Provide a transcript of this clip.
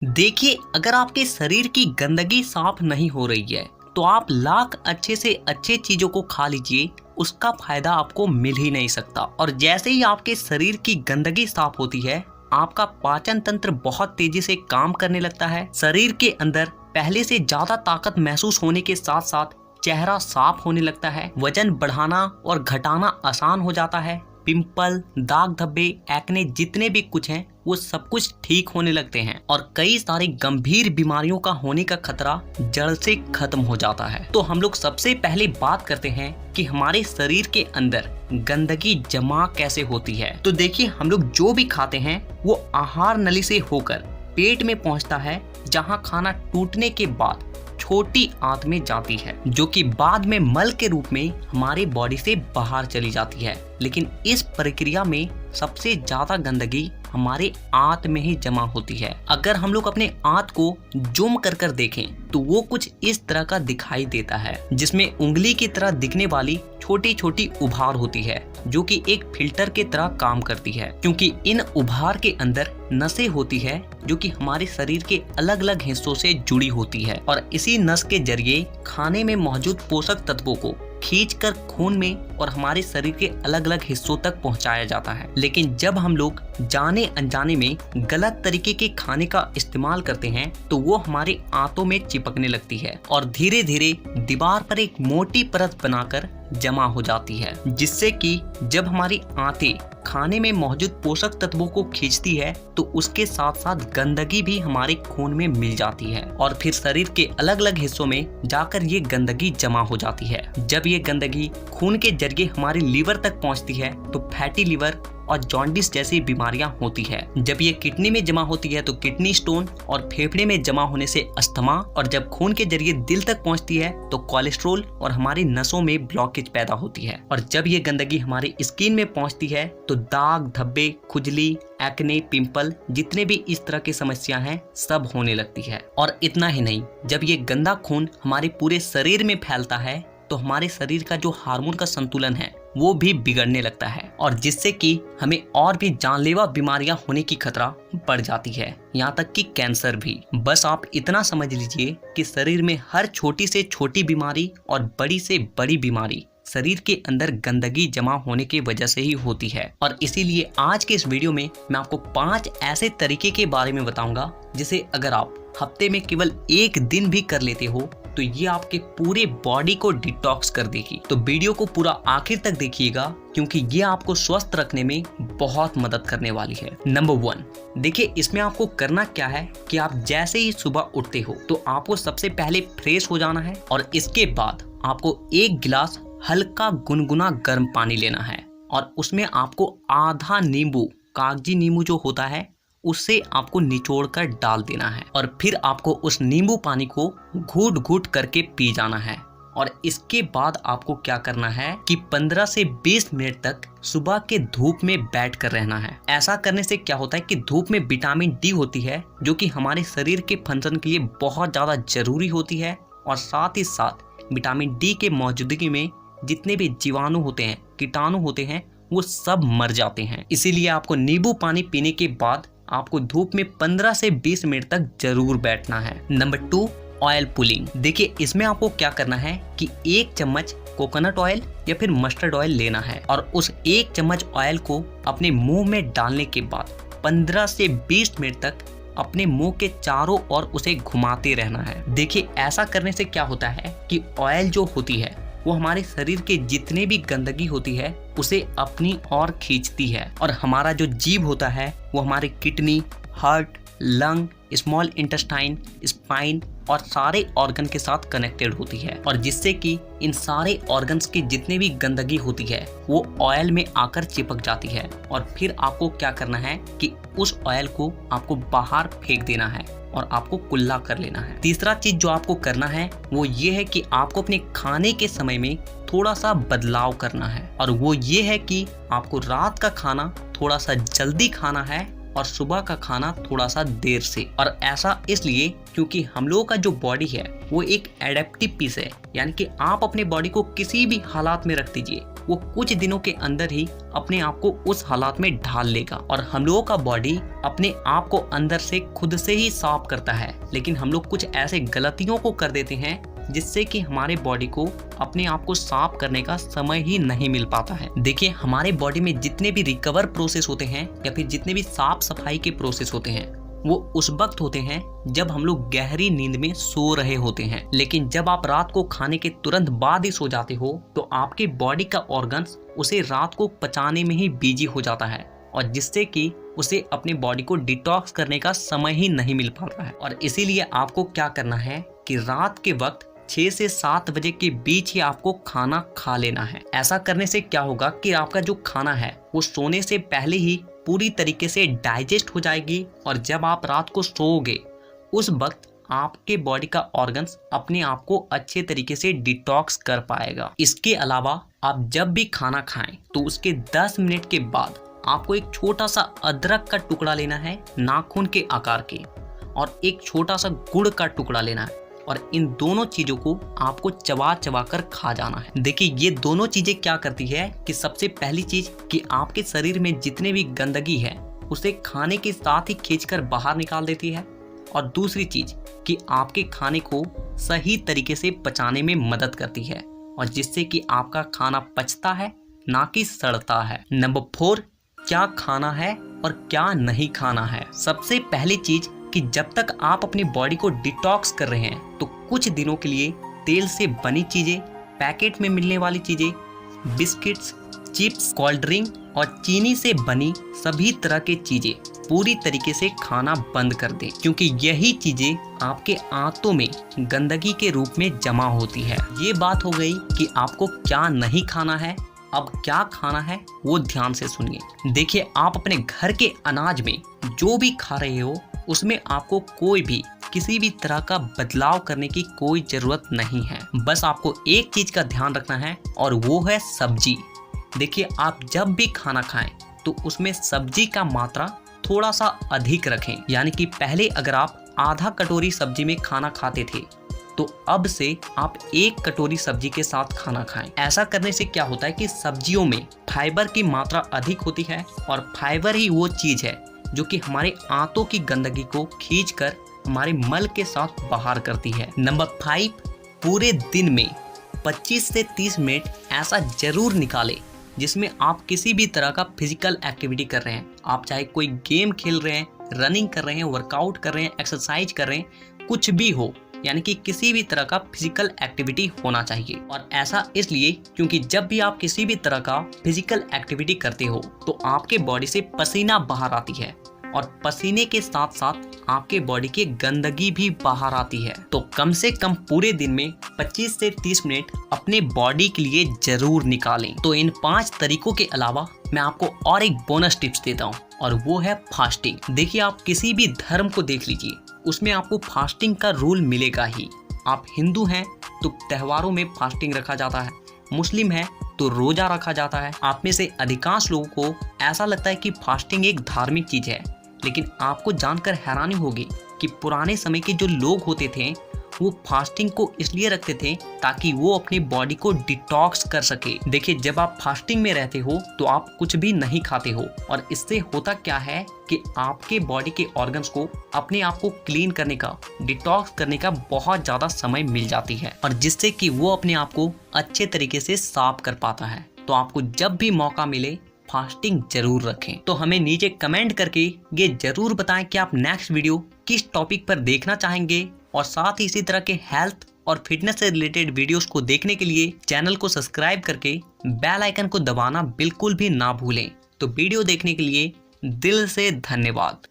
देखिए, अगर आपके शरीर की गंदगी साफ नहीं हो रही है तो आप लाख अच्छे से अच्छे चीजों को खा लीजिए, उसका फायदा आपको मिल ही नहीं सकता। और जैसे ही आपके शरीर की गंदगी साफ होती है, आपका पाचन तंत्र बहुत तेजी से काम करने लगता है। शरीर के अंदर पहले से ज्यादा ताकत महसूस होने के साथ साथ चेहरा साफ होने लगता है। वजन बढ़ाना और घटाना आसान हो जाता है। पिंपल, दाग धब्बे, एक्ने जितने भी कुछ हैं वो सब कुछ ठीक होने लगते हैं और कई सारी गंभीर बीमारियों का होने का खतरा जड़ से खत्म हो जाता है। तो हम लोग सबसे पहले बात करते हैं कि हमारे शरीर के अंदर गंदगी जमा कैसे होती है। तो देखिए, हम लोग जो भी खाते हैं वो आहार नली से होकर पेट में पहुंचता है, जहां खाना टूटने के बाद छोटी आंत में जाती है, जो कि बाद में मल के रूप में हमारे बॉडी से बाहर चली जाती है। लेकिन इस प्रक्रिया में सबसे ज्यादा गंदगी हमारे आंत में ही जमा होती है। अगर हम लोग अपने आंत को जूम कर कर देखें तो वो कुछ इस तरह का दिखाई देता है, जिसमें उंगली की तरह दिखने वाली छोटी छोटी उभार होती है, जो कि एक फिल्टर के तरह काम करती है, क्योंकि इन उभार के अंदर नसें होती है जो कि हमारे शरीर के अलग अलग हिस्सों से जुड़ी होती है और इसी नस के जरिए खाने में मौजूद पोषक तत्वों को खींचकर खून में और हमारे शरीर के अलग अलग हिस्सों तक पहुंचाया जाता है। लेकिन जब हम लोग जाने अनजाने में गलत तरीके के खाने का इस्तेमाल करते हैं तो वो हमारे आंतों में चिपकने लगती है और धीरे धीरे दीवार पर एक मोटी परत बनाकर जमा हो जाती है, जिससे कि जब हमारी आंतें खाने में मौजूद पोषक तत्वों को खींचती है तो उसके साथ साथ गंदगी भी हमारे खून में मिल जाती है और फिर शरीर के अलग अलग हिस्सों में जाकर ये गंदगी जमा हो जाती है। जब ये गंदगी खून के जरिए हमारे लीवर तक पहुंचती है तो फैटी लीवर और जॉन्डिस जैसी बीमारियां होती है। जब ये किडनी में जमा होती है तो किडनी स्टोन और फेफड़े में जमा होने से अस्थमा, और जब खून के जरिए दिल तक पहुंचती है तो कोलेस्ट्रोल और हमारी नसों में ब्लॉकेज पैदा होती है। और जब ये गंदगी हमारी स्किन में पहुंचती है तो दाग धब्बे, खुजली, एक्ने, पिंपल जितने भी इस तरह की समस्या हैं सब होने लगती है। और इतना ही नहीं, जब ये गंदा खून हमारे पूरे शरीर में फैलता है तो हमारे शरीर का जो हार्मोन का संतुलन है वो भी बिगड़ने लगता है और जिससे कि हमें और भी जानलेवा बीमारियां होने की खतरा बढ़ जाती है, यहाँ तक कि कैंसर भी। बस आप इतना समझ लीजिए कि शरीर में हर छोटी से छोटी बीमारी और बड़ी से बड़ी बीमारी शरीर के अंदर गंदगी जमा होने की वजह से ही होती है। और इसीलिए आज के इस वीडियो में मैं आपको 5 ऐसे तरीके के बारे में बताऊंगा जिसे अगर आप हफ्ते में केवल एक दिन भी कर लेते हो तो ये आपके पूरे बॉडी को डिटॉक्स कर देगी। तो वीडियो को पूरा आखिर तक देखिएगा क्योंकि ये आपको स्वस्थ रखने में बहुत मदद करने वाली है। नंबर 1, देखिए इसमें आपको करना क्या है कि आप जैसे ही सुबह उठते हो तो आपको सबसे पहले फ्रेश हो जाना है और इसके बाद आपको 1 गिलास हल्का गुनगुना गर्म पानी लेना है और उसमें आपको आधा नींबू, कागजी नींबू जो होता है, उससे आपको निचोड़ कर डाल देना है और फिर आपको उस नींबू पानी को घूट घूट करके पी जाना है। और इसके बाद आपको क्या करना है कि 15 से 20 मिनट तक सुबह के धूप में बैठ कर रहना है। ऐसा करने से क्या होता है कि धूप में विटामिन डी होती है जो कि हमारे शरीर के फंक्शन के लिए बहुत ज़्यादा जरूरी होती है और साथ ही साथ विटामिन डी के मौजूदगी में जितने भी जीवाणु होते हैं, कीटाणु होते हैं, वो सब मर जाते हैं। इसीलिए आपको नींबू पानी पीने के बाद आपको धूप में 15 से 20 मिनट तक जरूर बैठना है। Number 2, oil pulling. देखिए इसमें आपको क्या करना है कि 1 चम्मच कोकोनट ऑयल या फिर मस्टर्ड ऑयल लेना है और उस 1 चम्मच ऑयल को अपने मुंह में डालने के बाद 15 से 20 मिनट तक अपने मुंह के चारों ओर उसे घुमाते रहना है। देखिए ऐसा करने से क्या होता है कि ऑयल जो होती है वो हमारे शरीर के जितने भी गंदगी होती है उसे अपनी ओर खींचती है और हमारा जो जीभ होता है वो हमारे kidney, heart, lung, small intestine, spine और सारे ऑर्गन के साथ कनेक्टेड होती है और जिससे कि इन सारे ऑर्गन्स की जितने भी गंदगी होती है वो ऑयल में आकर चिपक जाती है और फिर आपको क्या करना है कि उस ऑयल को आपको बाहर फेंक देना है और आपको कुल्ला कर लेना है। तीसरा चीज जो आपको करना है वो ये है कि आपको अपने खाने के समय में थोड़ा सा बदलाव करना है और वो ये है कि आपको रात का खाना थोड़ा सा जल्दी खाना है और सुबह का खाना थोड़ा सा देर से। और ऐसा इसलिए क्योंकि हम लोगों का जो बॉडी है वो एक एडेप्टिव पीस है, यानी कि आप अपने बॉडी को किसी भी हालात में रख दीजिए, वो कुछ दिनों के अंदर ही अपने आप को उस हालात में ढाल लेगा। और हम लोगों का बॉडी अपने आप को अंदर से खुद से ही साफ करता है, लेकिन हम लोग कुछ ऐसे गलतियों को कर देते हैं जिससे कि हमारे बॉडी को अपने आप को साफ करने का समय ही नहीं मिल पाता है। देखिए, हमारे बॉडी में जितने भी रिकवर प्रोसेस होते हैं या फिर जितने भी साफ सफाई के प्रोसेस होते हैं वो उस वक्त होते हैं जब हम लोग गहरी नींद में सो रहे होते हैं। लेकिन जब आप रात को खाने के तुरंत बाद ही सो जाते हो तो आपके बॉडी का ऑर्गन्स उसे रात को पचाने में ही बिजी हो जाता है, और जिससे कि उसे अपने बॉडी को डिटॉक्स करने का समय ही नहीं मिल पाता है। और इसीलिए आपको क्या करना है कि रात के वक्त 6 से 7 बजे के बीच ही आपको खाना खा लेना है। ऐसा करने से क्या होगा कि आपका जो खाना है वो सोने से पहले ही पूरी तरीके से डाइजेस्ट हो जाएगी, और जब आप रात को सोओगे उस वक्त आपके बॉडी का ऑर्गन्स अपने आप को अच्छे तरीके से डिटॉक्स कर पाएगा। इसके अलावा आप जब भी खाना खाएं तो उसके 10 मिनट के बाद आपको एक छोटा सा अदरक का टुकड़ा लेना है नाखून के आकार के, और एक छोटा सा गुड़ का टुकड़ा लेना है, और इन दोनों चीजों को आपको चबा चबा कर खा जाना है। देखिए, ये दोनों चीजें क्या करती है कि सबसे पहली चीज कि आपके शरीर में जितने भी गंदगी है उसे खाने के साथ ही खींचकर बाहर निकाल देती है, और दूसरी चीज कि आपके खाने को सही तरीके से पचाने में मदद करती है, और जिससे कि आपका खाना पचता है ना कि सड़ता है। नंबर 4, क्या खाना है और क्या नहीं खाना है। सबसे पहली चीज कि जब तक आप अपनी बॉडी को डिटॉक्स कर रहे हैं तो कुछ दिनों के लिए तेल से बनी चीजें, पैकेट में मिलने वाली चीजें, बिस्किट्स, चिप्स, कोल्ड ड्रिंक और चीनी से बनी सभी तरह की चीजें पूरी तरीके से खाना बंद कर दें, क्योंकि यही चीजें आपके आंतों में गंदगी के रूप में जमा होती है। ये बात हो गई कि आपको क्या नहीं खाना है। अब क्या खाना है वो ध्यान से सुनिए। देखिए, आप अपने घर के अनाज में जो भी खा रहे हो उसमें आपको कोई भी किसी भी तरह का बदलाव करने की कोई जरूरत नहीं है। बस आपको एक चीज का ध्यान रखना है और वो है सब्जी। देखिए, आप जब भी खाना खाएं तो उसमें सब्जी का मात्रा थोड़ा सा अधिक रखें, यानी कि पहले अगर आप आधा कटोरी सब्जी में खाना खाते थे तो अब से आप 1 कटोरी सब्जी के साथ खाना खाएं। ऐसा करने से क्या होता है कि सब्जियों में फाइबर की मात्रा अधिक होती है, और फाइबर ही वो चीज है जो कि हमारे आंतों की गंदगी को खींचकर हमारे मल के साथ बाहर करती है। नंबर 5, पूरे दिन में 25 से 30 मिनट ऐसा जरूर निकालें जिसमें आप किसी भी तरह का फिजिकल एक्टिविटी कर रहे हैं। आप चाहे कोई गेम खेल रहे हैं, रनिंग कर रहे हैं, वर्कआउट कर रहे हैं, एक्सरसाइज कर रहे हैं, कुछ भी हो, यानी कि किसी भी तरह का फिजिकल एक्टिविटी होना चाहिए। और ऐसा इसलिए क्योंकि जब भी आप किसी भी तरह का फिजिकल एक्टिविटी करते हो तो आपके बॉडी से पसीना बाहर आती है, और पसीने के साथ साथ आपके बॉडी की गंदगी भी बाहर आती है। तो कम से कम पूरे दिन में 25 से 30 मिनट अपने बॉडी के लिए जरूर निकालें। तो इन 5 तरीकों के अलावा मैं आपको और एक बोनस टिप्स देता हूँ, और वो है फास्टिंग। देखिए, आप किसी भी धर्म को देख लीजिए, उसमें आपको फास्टिंग का रूल मिलेगा ही। आप हिंदू हैं तो त्योहारों में फास्टिंग रखा जाता है, मुस्लिम है तो रोजा रखा जाता है। आप में से अधिकांश लोगों को ऐसा लगता है कि फास्टिंग एक धार्मिक चीज है, लेकिन आपको जानकर हैरानी होगी कि पुराने समय के जो लोग होते थे वो फास्टिंग को इसलिए रखते थे ताकि वो अपनी बॉडी को डिटॉक्स कर सके। देखिए, जब आप फास्टिंग में रहते हो तो आप कुछ भी नहीं खाते हो, और इससे होता क्या है कि आपके बॉडी के ऑर्गन्स को अपने आप को क्लीन करने का, डिटॉक्स करने का बहुत ज्यादा समय मिल जाती है, और जिससे कि वो अपने आप को अच्छे तरीके से साफ कर पाता है। तो आपको जब भी मौका मिले फास्टिंग जरूर रखें। तो हमें नीचे कमेंट करके ये जरूर बताएं कि आप नेक्स्ट वीडियो किस टॉपिक पर देखना चाहेंगे, और साथ ही इसी तरह के हेल्थ और फिटनेस से रिलेटेड वीडियोस को देखने के लिए चैनल को सब्सक्राइब करके बेल आइकन को दबाना बिल्कुल भी ना भूलें। तो वीडियो देखने के लिए दिल से धन्यवाद।